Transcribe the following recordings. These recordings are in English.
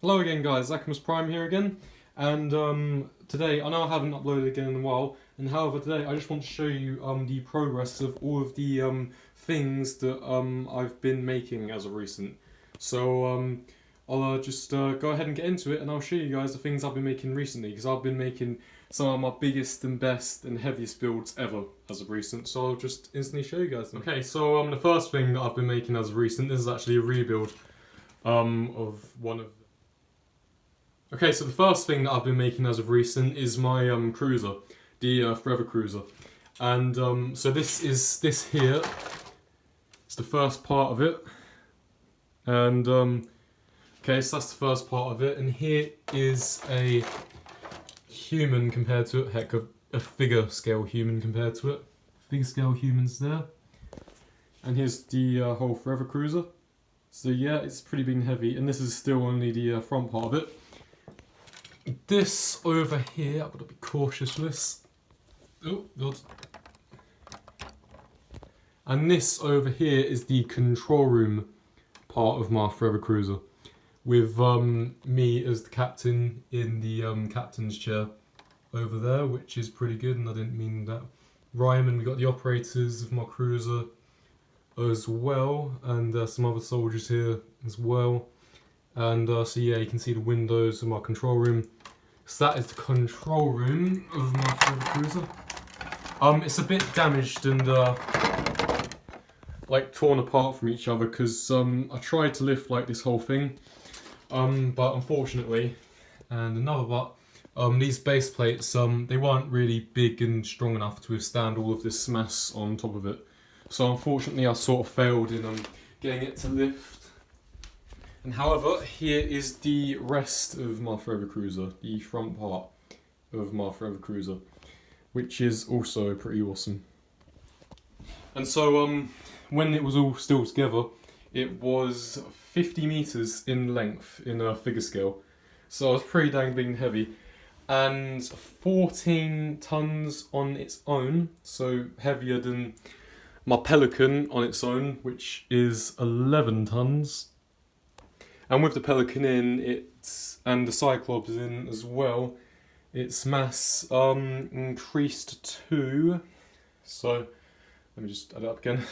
Hello again guys, Zachamus Prime here again, and today, I know I haven't uploaded again in a while, and however today I just want to show you the progress of all of the things that I've been making as of recent. So I'll just go ahead and get into it, and I'll show you guys the things I've been making recently, because I've been making some of my biggest and best and heaviest builds ever as of recent, so I'll just instantly show you guys them. Okay, so the first thing that I've been making as of recent, this is actually a rebuild of one of... Okay, so the first thing that I've been making as of recent is my cruiser, the Forever Cruiser, and so this here. It's the first part of it, and okay, so that's the first part of it, and here is a human compared to it. Heck, a figure scale human compared to it. Figure scale humans there, and here's the whole Forever Cruiser. So yeah, it's pretty big and heavy, and this is still only the front part of it. This over here, I've got to be cautious with this. Oh, God. And this over here is the control room part of my Forever Cruiser, with me as the captain in the captain's chair over there, which is pretty good, and I didn't mean that. Ryman, we got the operators of my cruiser as well, and some other soldiers here as well. And so yeah, you can see the windows of my control room. So that is the control room of my Forever Cruiser. It's a bit damaged and like torn apart from each other because I tried to lift like this whole thing, but unfortunately, and another but, these base plates they weren't really big and strong enough to withstand all of this mass on top of it. So unfortunately, I sort of failed in getting it to lift. And however, here is the rest of my Forever Cruiser, the front part of my Forever Cruiser, which is also pretty awesome. And so, when it was all still together, it was 50 meters in length in a figure scale, so it was pretty dang big and heavy, and 14 tons on its own, so heavier than my Pelican on its own, which is 11 tons. And with the Pelican in, and the Cyclops in as well, its mass increased to... So, let me just add it up again.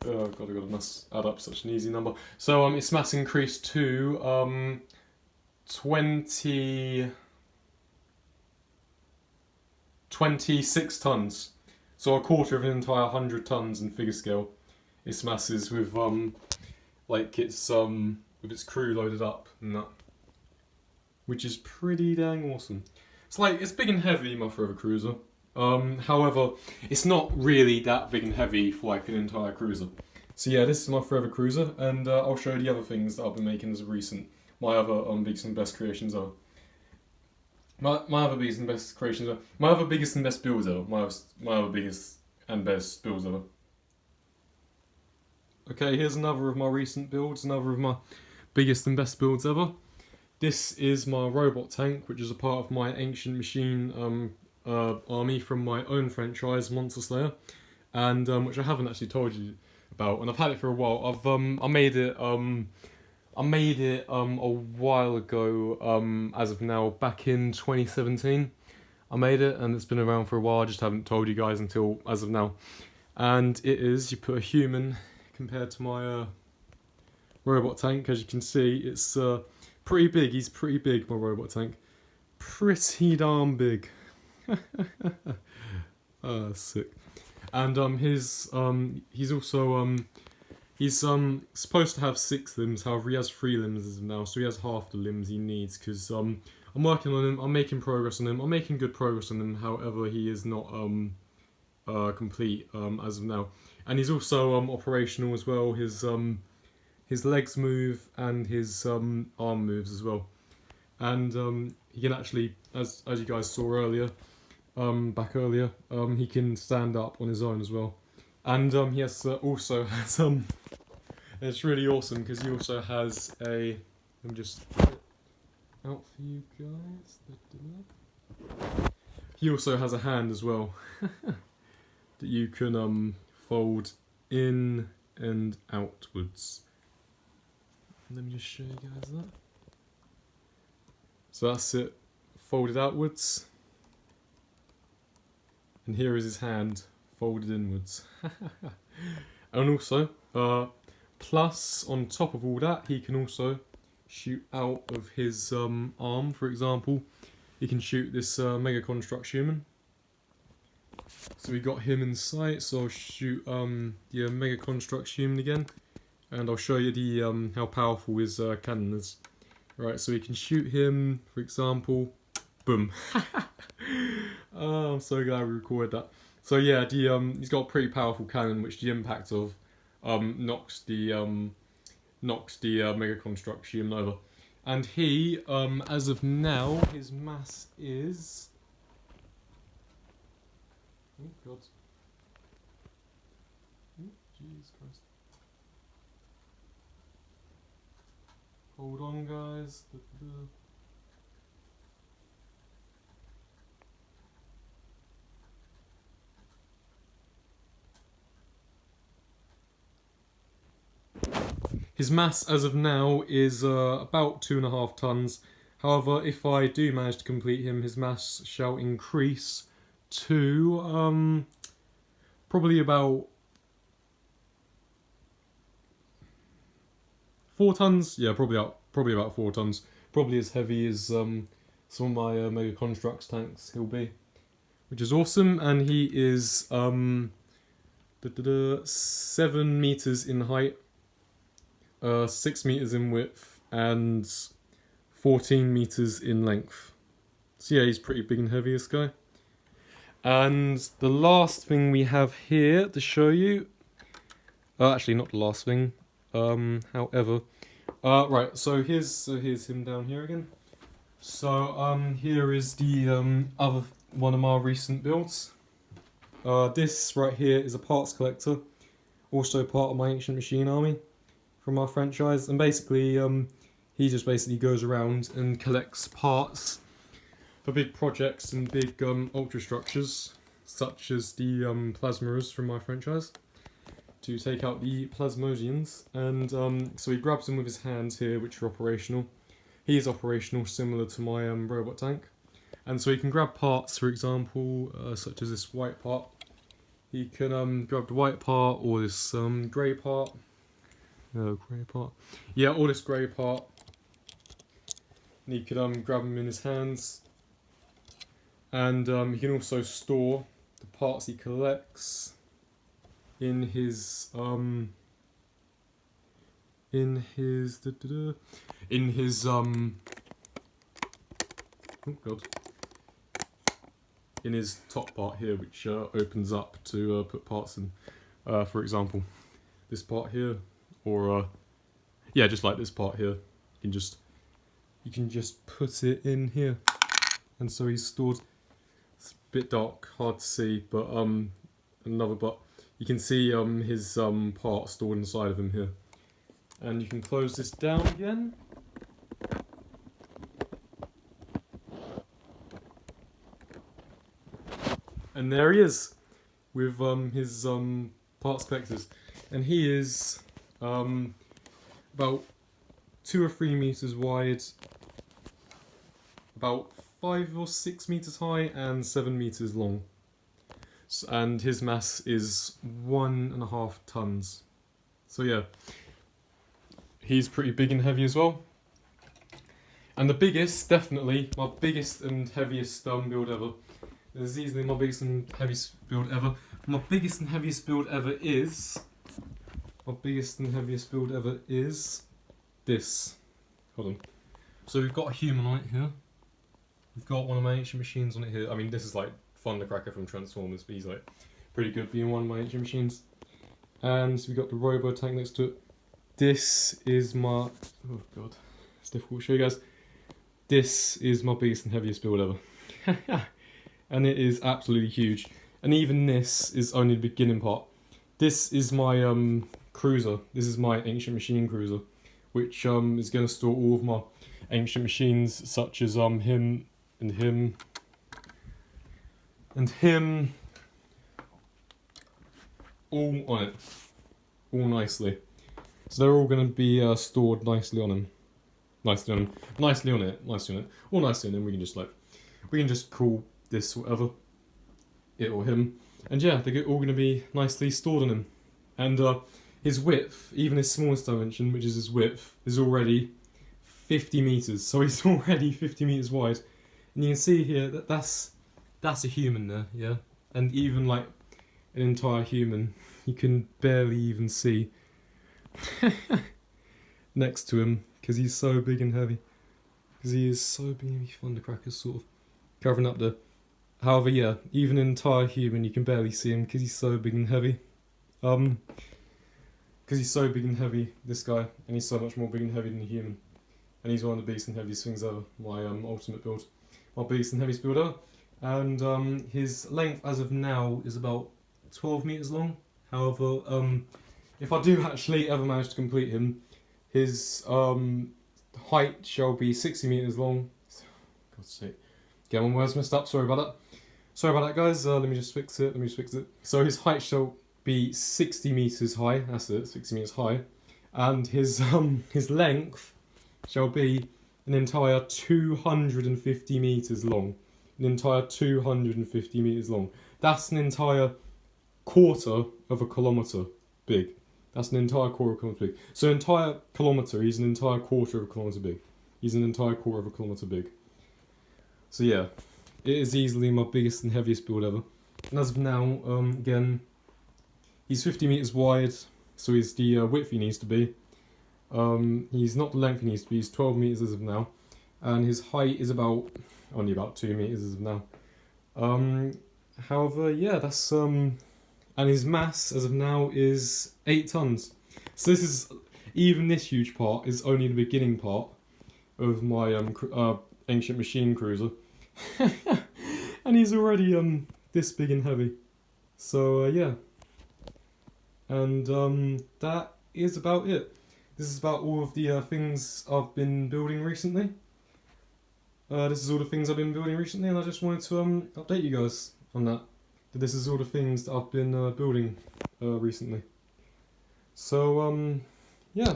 Oh god, I must add up such an easy number. So its mass increased to 26 tons. So a quarter of an entire 100 tons in figure scale. Its mass is with like with its crew loaded up and that, which is pretty dang awesome. It's big and heavy, my Forever Cruiser. However, it's not really that big and heavy for like an entire cruiser. So yeah, this is my Forever Cruiser, and I'll show you the other things that I've been making as of recent. My other biggest and best creations are. My other biggest and best creations are. My other biggest and best builds ever. My other biggest and best builds ever. Okay, here's another of my recent builds, another of my biggest and best builds ever. This is my robot tank, which is a part of my Ancient Machine army from my own franchise, Monster Slayer, and which I haven't actually told you about, and I've had it for a while. I made it a while ago. As of now, back in 2017, I made it, and it's been around for a while. I just haven't told you guys until as of now. And it is, you put a human compared to my robot tank. As you can see, it's pretty big. He's pretty big, my robot tank. Pretty darn big. Sick. And he's also he's supposed to have 6 limbs. However, he has 3 limbs as of now, so he has half the limbs he needs. Because I'm working on him. I'm making progress on him. I'm making good progress on him. However, he is not complete as of now. And he's also operational as well. His legs move and his arm moves as well. And he can actually, as you guys saw earlier, back earlier, he can stand up on his own as well. And he also has it's really awesome because he also has a, let me just put it out for you guys. He also has a hand as well that you can fold in and outwards. Let me just show you guys that. So that's it, folded outwards. And here is his hand, folded inwards. And also, plus on top of all that, he can also shoot out of his arm, for example. He can shoot this Mega Construx human. So we got him in sight, so I'll shoot the Mega Construx human again. And I'll show you the how powerful his cannon is. Right, so we can shoot him, for example. Boom. Oh, I'm so glad we recorded that. So yeah, he's got a pretty powerful cannon, which the impact of knocks the Mega Construx human over. And he, as of now, his mass is. Oh God. Oh, Jesus Christ. Hold on, guys. His mass as of now is about 2.5 tons. However, if I do manage to complete him, his mass shall increase to probably about 4 tons. Yeah, probably about 4 tons. Probably as heavy as some of my Mega Construx tanks he'll be, which is awesome. And he is 7 meters in height. 6 meters in width and 14 meters in length. So yeah, he's pretty big and heavy, this guy. And the last thing we have here to show you, actually not the last thing, however, right, so here's him down here again. So here is the other one of my recent builds. This right here is a parts collector, also part of my Ancient Machine army from our franchise, and basically he just basically goes around and collects parts for big projects and big ultra structures, such as the plasmas from my franchise, to take out the plasmodians. And so he grabs them with his hands here, which are operational. He is operational, similar to my robot tank, and so he can grab parts, for example, such as this white part. He can grab the white part or this grey part. Grey part. Yeah, all this grey part. And he could grab them in his hands. And he can also store the parts he collects in his oh God, in his top part here, which opens up to put parts in. For example, this part here. Or yeah, just like this part here, you can just put it in here, and so he's stored. It's a bit dark, hard to see, but but you can see his part stored inside of him here, and you can close this down again. And there he is, with his parts collectors, and he is about 2 or 3 meters wide, about 5 or 6 meters high, and 7 meters long. And his mass is 1.5 tons. So yeah, he's pretty big and heavy as well. And the biggest, definitely, my biggest and heaviest build ever. This is easily my biggest and heaviest build ever. My biggest and heaviest build ever is... My biggest and heaviest build ever is this. Hold on. So we've got a human on it here. We've got one of my Ancient Machines on it here. I mean, this is like Thundercracker from Transformers, but he's like pretty good being one of my Ancient Machines. And we've got the Robo Tank next to it. This is my... Oh God, it's difficult to show you guys. This is my biggest and heaviest build ever. And it is absolutely huge. And even this is only the beginning part. This is my cruiser. This is my Ancient Machine cruiser, which is going to store all of my Ancient Machines, such as him and him and him, all on it, all nicely. So they're all going to be stored nicely on him. nicely on it, all nicely on him. We can just call this whatever, it or him, and yeah, they're all going to be nicely stored on him. And his width, even his smallest dimension, which is his width, is already 50 meters. So he's already 50 meters wide, and you can see here that that's a human there, yeah. And even like an entire human, you can barely even see next to him because he's so big and heavy. Because he is so big and heavy. Thundercrackers sort of covering up the. However, yeah, even an entire human, you can barely see him because he's so big and heavy. Because he's so big and heavy, this guy, and he's so much more big and heavy than a human. And he's one of the biggest and heaviest things ever. My ultimate build, my biggest and heaviest build ever. And his length as of now is about 12 meters long. However, if I do actually ever manage to complete him, his height shall be 60 meters long. God's sake. Get my words messed up, sorry about that guys, let me just fix it, So his height shall be 60 meters high, that's it, 60 meters high. And his length shall be an entire 250 meters long. An entire 250 meters long. That's an entire quarter of a kilometer big. That's an entire quarter of a kilometer big. So entire kilometer, he's an entire quarter of a kilometer big. He's an entire quarter of a kilometer big. So yeah, it is easily my biggest and heaviest build ever. And as of now, again, he's 50 meters wide, so he's the width he needs to be. He's not the length he needs to be, he's 12 meters as of now. And his height is only about 2 meters as of now. However, yeah, that's, and his mass as of now is 8 tons. So even this huge part is only the beginning part of my ancient machine cruiser. And he's already this big and heavy. So yeah. And that is about it. This is about all of the things I've been building recently. This is all the things I've been building recently, and I just wanted to update you guys on that. This is all the things that I've been building recently. So yeah,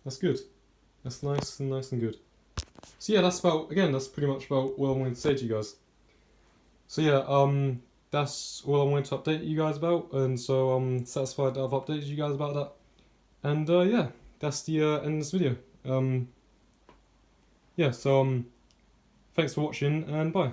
that's good. That's nice and good. So yeah, that's pretty much about what I wanted to say to you guys. So yeah, that's all I wanted to update you guys about, and so I'm satisfied that I've updated you guys about that. And yeah, that's the end of this video. Yeah, so thanks for watching, and bye.